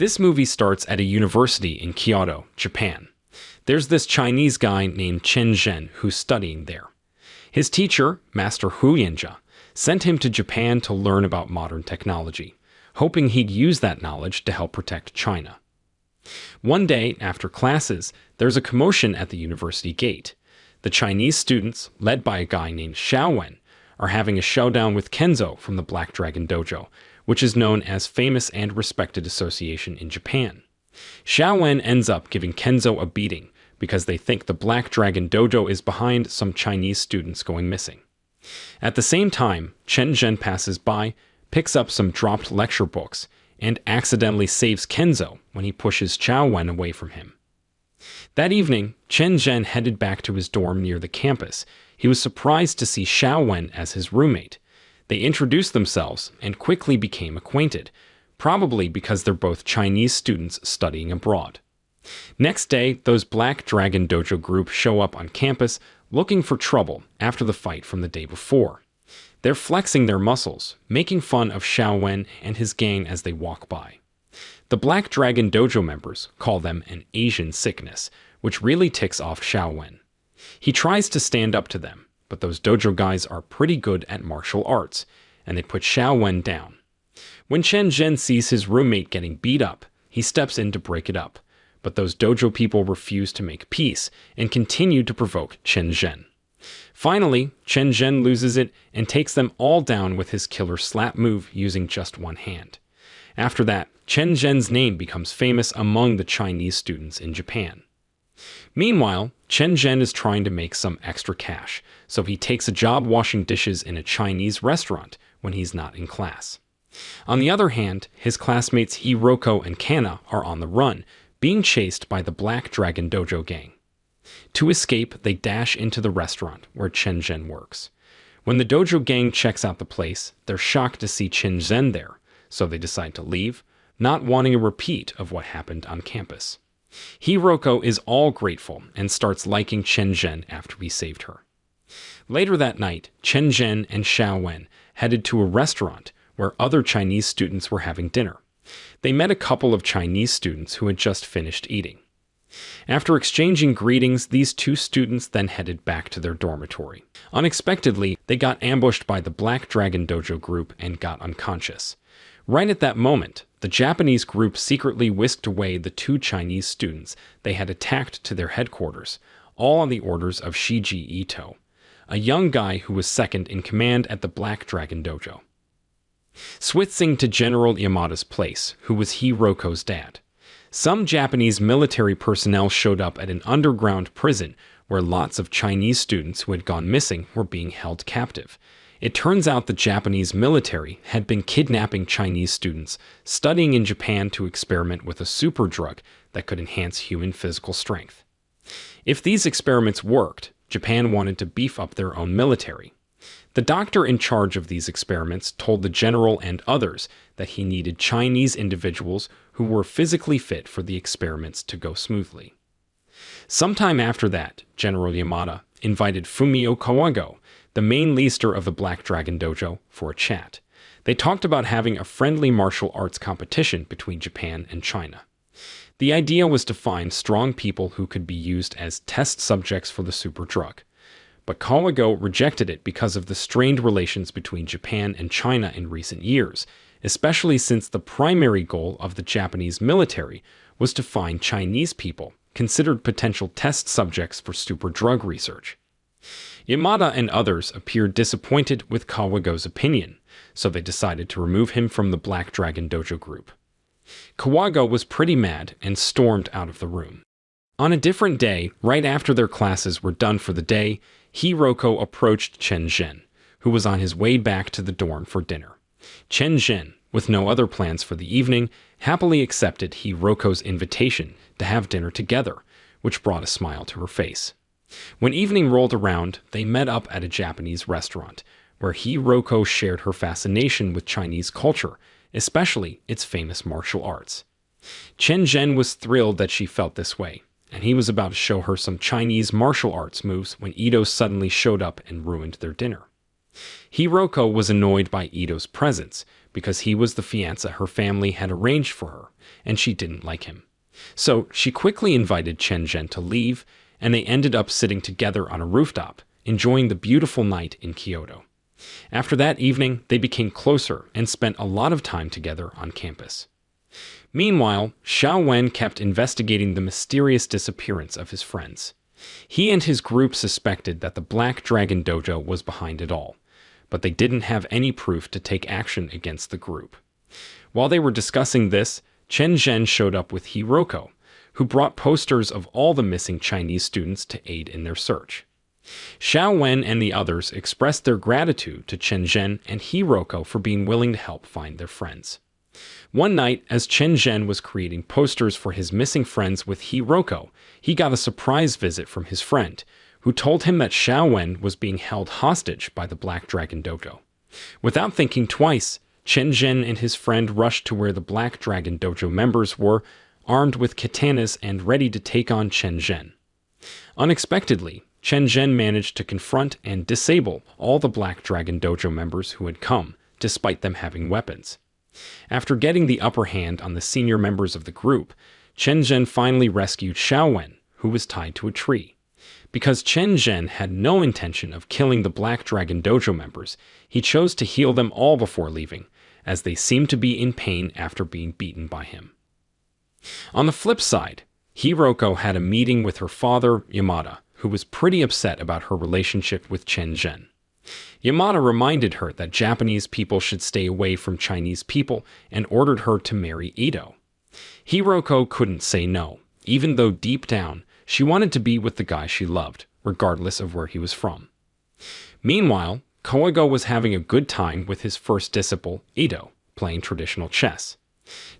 This movie starts at a university in Kyoto, Japan. There's this Chinese guy named Chen Zhen who's studying there. His teacher, Master Hu Yanjia, sent him to Japan to learn about modern technology, hoping he'd use that knowledge to help protect China. One day, after classes, there's a commotion at the university gate. The Chinese students, led by a guy named Xiao Wen, are having a showdown with Kenzo from the Black Dragon Dojo, which is known as Famous and Respected Association in Japan. Xiao Wen ends up giving Kenzo a beating because they think the Black Dragon Dojo is behind some Chinese students going missing. At the same time, Chen Zhen passes by, picks up some dropped lecture books, and accidentally saves Kenzo when he pushes Xiao Wen away from him. That evening, Chen Zhen headed back to his dorm near the campus. He was surprised to see Xiao Wen as his roommate. They introduced themselves and quickly became acquainted, probably because they're both Chinese students studying abroad. Next day, those Black Dragon Dojo group show up on campus looking for trouble after the fight from the day before. They're flexing their muscles, making fun of Xiao Wen and his gang as they walk by. The Black Dragon Dojo members call them an Asian sickness, which really ticks off Xiao Wen. He tries to stand up to them, but those dojo guys are pretty good at martial arts, and they put Xiao Wen down. When Chen Zhen sees his roommate getting beat up, he steps in to break it up, but those dojo people refuse to make peace and continue to provoke Chen Zhen. Finally, Chen Zhen loses it and takes them all down with his killer slap move using just one hand. After that, Chen Zhen's name becomes famous among the Chinese students in Japan. Meanwhile, Chen Zhen is trying to make some extra cash, so he takes a job washing dishes in a Chinese restaurant when he's not in class. On the other hand, his classmates Hiroko and Kana are on the run, being chased by the Black Dragon Dojo gang. To escape, they dash into the restaurant where Chen Zhen works. When the dojo gang checks out the place, they're shocked to see Chen Zhen there, so they decide to leave, not wanting a repeat of what happened on campus. Hiroko is all grateful and starts liking Chen Zhen after he saved her. Later that night, Chen Zhen and Xiao Wen headed to a restaurant where other Chinese students were having dinner. They met a couple of Chinese students who had just finished eating. After exchanging greetings, these two students then headed back to their dormitory. Unexpectedly, they got ambushed by the Black Dragon Dojo group and got unconscious. Right at that moment, the Japanese group secretly whisked away the two Chinese students they had attacked to their headquarters, all on the orders of Shiji Ito, a young guy who was second in command at the Black Dragon Dojo. Switching to General Yamada's place, who was Hiroko's dad. Some Japanese military personnel showed up at an underground prison where lots of Chinese students who had gone missing were being held captive. It turns out the Japanese military had been kidnapping Chinese students studying in Japan to experiment with a super drug that could enhance human physical strength. If these experiments worked, Japan wanted to beef up their own military. The doctor in charge of these experiments told the general and others that he needed Chinese individuals who were physically fit for the experiments to go smoothly. Sometime after that, General Yamada invited Fumio Kawago, the main leader of the Black Dragon Dojo, for a chat. They talked about having a friendly martial arts competition between Japan and China. The idea was to find strong people who could be used as test subjects for the super drug. But Kawago rejected it because of the strained relations between Japan and China in recent years, especially since the primary goal of the Japanese military was to find Chinese people considered potential test subjects for super drug research. Yamada and others appeared disappointed with Kawago's opinion, so they decided to remove him from the Black Dragon Dojo group. Kawago was pretty mad and stormed out of the room. On a different day, right after their classes were done for the day, Hiroko approached Chen Zhen, who was on his way back to the dorm for dinner. Chen Zhen, with no other plans for the evening, happily accepted Hiroko's invitation to have dinner together, which brought a smile to her face. When evening rolled around, they met up at a Japanese restaurant, where Hiroko shared her fascination with Chinese culture, especially its famous martial arts. Chen Zhen was thrilled that she felt this way, and he was about to show her some Chinese martial arts moves when Ito suddenly showed up and ruined their dinner. Hiroko was annoyed by Ito's presence, because he was the fiancé her family had arranged for her, and she didn't like him. So she quickly invited Chen Zhen to leave, and they ended up sitting together on a rooftop, enjoying the beautiful night in Kyoto. After that evening, they became closer and spent a lot of time together on campus. Meanwhile, Xiao Wen kept investigating the mysterious disappearance of his friends. He and his group suspected that the Black Dragon Dojo was behind it all, but they didn't have any proof to take action against the group. While they were discussing this, Chen Zhen showed up with Hiroko, who brought posters of all the missing Chinese students to aid in their search. Xiao Wen and the others expressed their gratitude to Chen Zhen and Hiroko for being willing to help find their friends. One night, as Chen Zhen was creating posters for his missing friends with Hiroko, he got a surprise visit from his friend, who told him that Xiao Wen was being held hostage by the Black Dragon Dojo. Without thinking twice, Chen Zhen and his friend rushed to where the Black Dragon Dojo members were, armed with katanas and ready to take on Chen Zhen. Unexpectedly, Chen Zhen managed to confront and disable all the Black Dragon Dojo members who had come, despite them having weapons. After getting the upper hand on the senior members of the group, Chen Zhen finally rescued Xiao Wen, who was tied to a tree. Because Chen Zhen had no intention of killing the Black Dragon Dojo members, he chose to heal them all before leaving, as they seemed to be in pain after being beaten by him. On the flip side, Hiroko had a meeting with her father, Yamada, who was pretty upset about her relationship with Chen Zhen. Yamada reminded her that Japanese people should stay away from Chinese people and ordered her to marry Ito. Hiroko couldn't say no, even though deep down, she wanted to be with the guy she loved, regardless of where he was from. Meanwhile, Koigo was having a good time with his first disciple, Ito, playing traditional chess.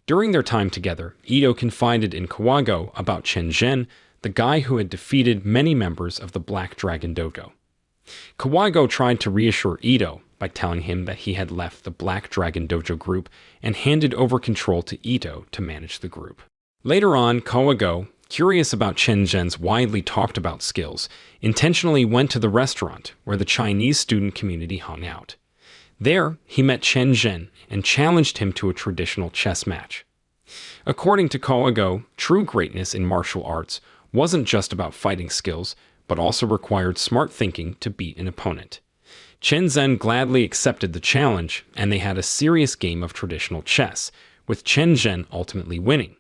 During their time together, Ito confided in Kawago about Chen Zhen, the guy who had defeated many members of the Black Dragon Dojo. Kawago tried to reassure Ito by telling him that he had left the Black Dragon Dojo group and handed over control to Ito to manage the group. Later on, Kawago, curious about Chen Zhen's widely talked about skills, intentionally went to the restaurant where the Chinese student community hung out. There, he met Chen Zhen and challenged him to a traditional chess match. According to Kawago, true greatness in martial arts wasn't just about fighting skills, but also required smart thinking to beat an opponent. Chen Zhen gladly accepted the challenge, and they had a serious game of traditional chess, with Chen Zhen ultimately winning.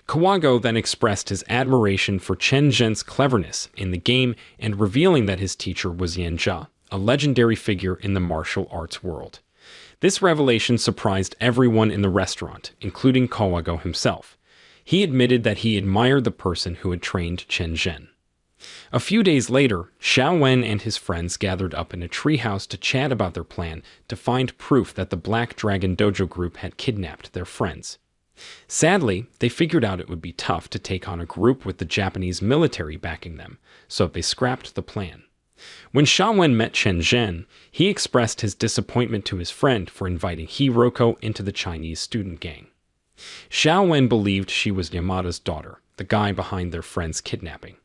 Kawago then expressed his admiration for Chen Zhen's cleverness in the game and revealing that his teacher was Yan Jia, a legendary figure in the martial arts world. This revelation surprised everyone in the restaurant, including Kawago himself. He admitted that he admired the person who had trained Chen Zhen. A few days later, Xiao Wen and his friends gathered up in a treehouse to chat about their plan to find proof that the Black Dragon Dojo group had kidnapped their friends. Sadly, they figured out it would be tough to take on a group with the Japanese military backing them, so they scrapped the plan. When Xiao Wen met Chen Zhen, he expressed his disappointment to his friend for inviting Hiroko into the Chinese student gang. Xiao Wen believed she was Yamada's daughter, the guy behind their friend's kidnapping.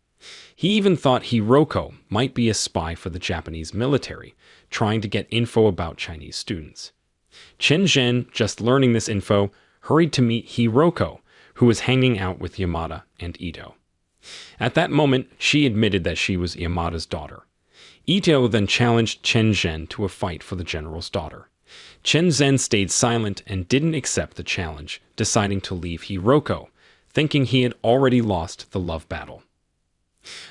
He even thought Hiroko might be a spy for the Japanese military, trying to get info about Chinese students. Chen Zhen, just learning this info, hurried to meet Hiroko, who was hanging out with Yamada and Ito. At that moment, she admitted that she was Yamada's daughter. Ito then challenged Chen Zhen to a fight for the general's daughter. Chen Zhen stayed silent and didn't accept the challenge, deciding to leave Hiroko, thinking he had already lost the love battle.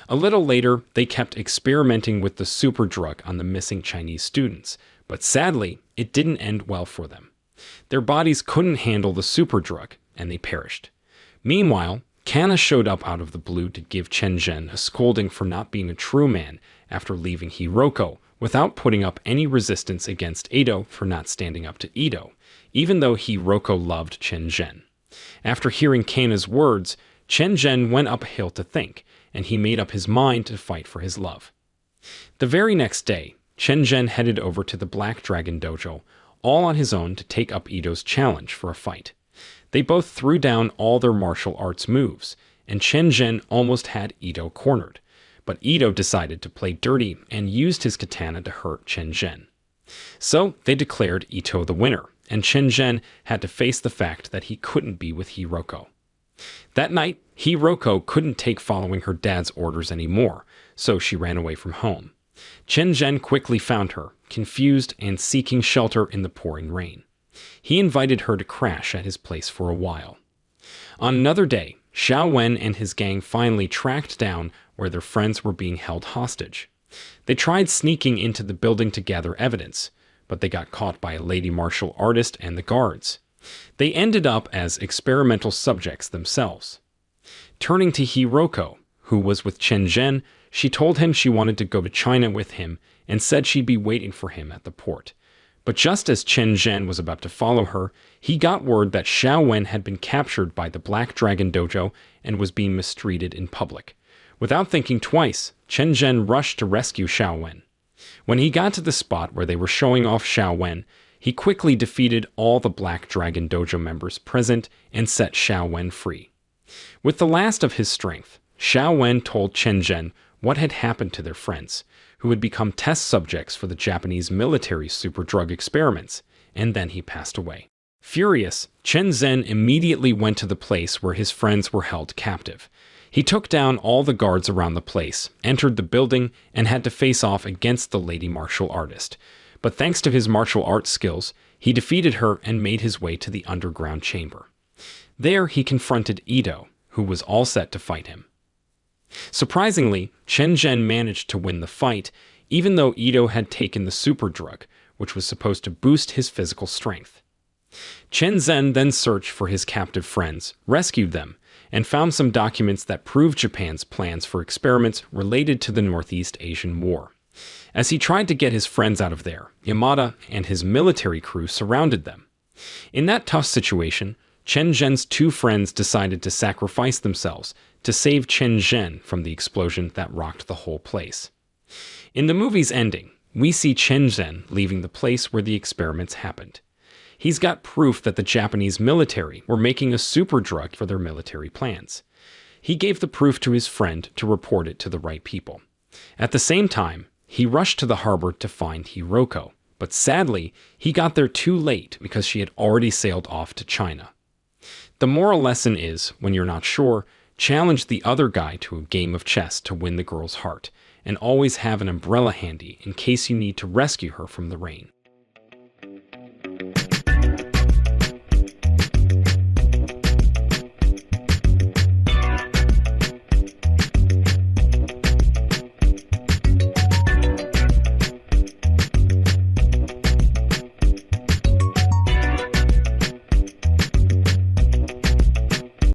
A little later, they kept experimenting with the super drug on the missing Chinese students, but sadly, it didn't end well for them. Their bodies couldn't handle the super drug, and they perished. Meanwhile, Kana showed up out of the blue to give Chen Zhen a scolding for not being a true man after leaving Hiroko, without putting up any resistance against Ito for not standing up to Ito, even though Hiroko loved Chen Zhen. After hearing Kana's words, Chen Zhen went up a hill to think, and he made up his mind to fight for his love. The very next day, Chen Zhen headed over to the Black Dragon Dojo, all on his own to take up Ito's challenge for a fight. They both threw down all their martial arts moves, and Chen Zhen almost had Ito cornered, but Ito decided to play dirty and used his katana to hurt Chen Zhen. So they declared Ito the winner, and Chen Zhen had to face the fact that he couldn't be with Hiroko. That night, Hiroko couldn't take following her dad's orders anymore, so she ran away from home. Chen Zhen quickly found her, confused and seeking shelter in the pouring rain. He invited her to crash at his place for a while. On another day, Xiao Wen and his gang finally tracked down where their friends were being held hostage. They tried sneaking into the building to gather evidence, but they got caught by a lady martial artist and the guards. They ended up as experimental subjects themselves. Turning to Hiroko, who was with Chen Zhen, she told him she wanted to go to China with him and said she'd be waiting for him at the port. But just as Chen Zhen was about to follow her, he got word that Xiao Wen had been captured by the Black Dragon Dojo and was being mistreated in public. Without thinking twice, Chen Zhen rushed to rescue Xiao Wen. When he got to the spot where they were showing off Xiao Wen, he quickly defeated all the Black Dragon Dojo members present and set Xiao Wen free. With the last of his strength, Xiao Wen told Chen Zhen what had happened to their friends, who had become test subjects for the Japanese military superdrug experiments, and then he passed away. Furious, Chen Zhen immediately went to the place where his friends were held captive. He took down all the guards around the place, entered the building, and had to face off against the lady martial artist. But thanks to his martial arts skills, he defeated her and made his way to the underground chamber. There he confronted Ito, who was all set to fight him. Surprisingly, Chen Zhen managed to win the fight, even though Ito had taken the super drug, which was supposed to boost his physical strength. Chen Zhen then searched for his captive friends, rescued them, and found some documents that proved Japan's plans for experiments related to the Northeast Asian War. As he tried to get his friends out of there, Yamada and his military crew surrounded them. In that tough situation, Chen Zhen's two friends decided to sacrifice themselves to save Chen Zhen from the explosion that rocked the whole place. In the movie's ending, we see Chen Zhen leaving the place where the experiments happened. He's got proof that the Japanese military were making a super drug for their military plans. He gave the proof to his friend to report it to the right people. At the same time, he rushed to the harbor to find Hiroko, but sadly, he got there too late because she had already sailed off to China. The moral lesson is, when you're not sure, challenge the other guy to a game of chess to win the girl's heart, and always have an umbrella handy in case you need to rescue her from the rain.